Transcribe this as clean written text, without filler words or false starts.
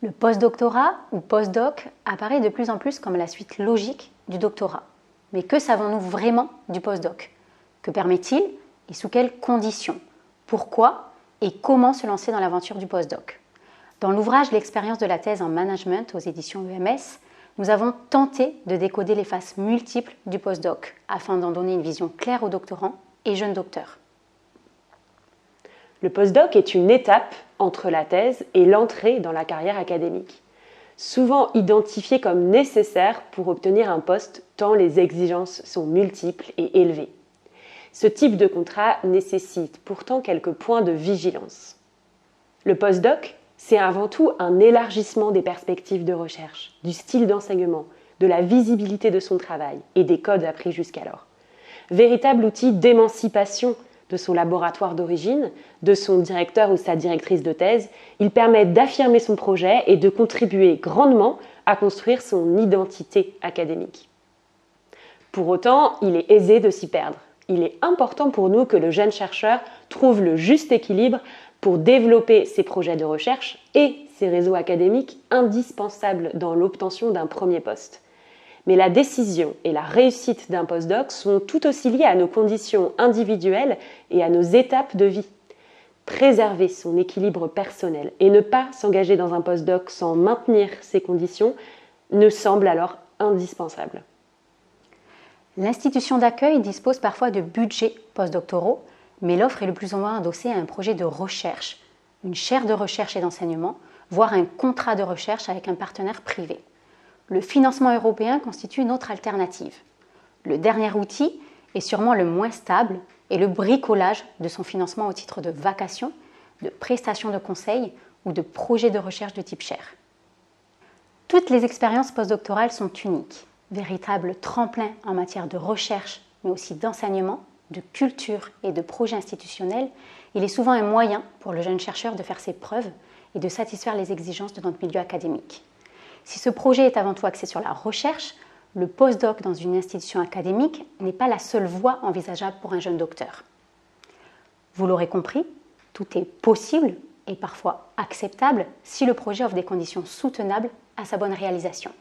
Le postdoctorat ou postdoc apparaît de plus en plus comme la suite logique du doctorat. Mais que savons-nous vraiment du postdoc? Que permet-il et sous quelles conditions? Pourquoi et comment se lancer dans l'aventure du postdoc? Dans l'ouvrage L'expérience de la thèse en management aux éditions UMS, nous avons tenté de décoder les faces multiples du postdoc afin d'en donner une vision claire aux doctorants et jeunes docteurs. Le postdoc est une étape entre la thèse et l'entrée dans la carrière académique, souvent identifiée comme nécessaire pour obtenir un poste tant les exigences sont multiples et élevées. Ce type de contrat nécessite pourtant quelques points de vigilance. Le postdoc, c'est avant tout un élargissement des perspectives de recherche, du style d'enseignement, de la visibilité de son travail et des codes appris jusqu'alors. Véritable outil d'émancipation de son laboratoire d'origine, de son directeur ou sa directrice de thèse, il permet d'affirmer son projet et de contribuer grandement à construire son identité académique. Pour autant, il est aisé de s'y perdre. Il est important pour nous que le jeune chercheur trouve le juste équilibre pour développer ses projets de recherche et ses réseaux académiques indispensables dans l'obtention d'un premier poste. Mais la décision et la réussite d'un postdoc sont tout aussi liées à nos conditions individuelles et à nos étapes de vie. Préserver son équilibre personnel et ne pas s'engager dans un postdoc sans maintenir ces conditions ne semble alors indispensable. L'institution d'accueil dispose parfois de budgets postdoctoraux, mais l'offre est le plus souvent adossée à un projet de recherche, une chaire de recherche et d'enseignement, voire un contrat de recherche avec un partenaire privé. Le financement européen constitue une autre alternative. Le dernier outil, et sûrement le moins stable, est le bricolage de son financement au titre de vacations, de prestations de conseil ou de projets de recherche de type chaire. Toutes les expériences postdoctorales sont uniques, véritables tremplins en matière de recherche, mais aussi d'enseignement, de culture et de projets institutionnels. Il est souvent un moyen pour le jeune chercheur de faire ses preuves et de satisfaire les exigences de notre milieu académique. Si ce projet est avant tout axé sur la recherche, le postdoc dans une institution académique n'est pas la seule voie envisageable pour un jeune docteur. Vous l'aurez compris, tout est possible et parfois acceptable si le projet offre des conditions soutenables à sa bonne réalisation.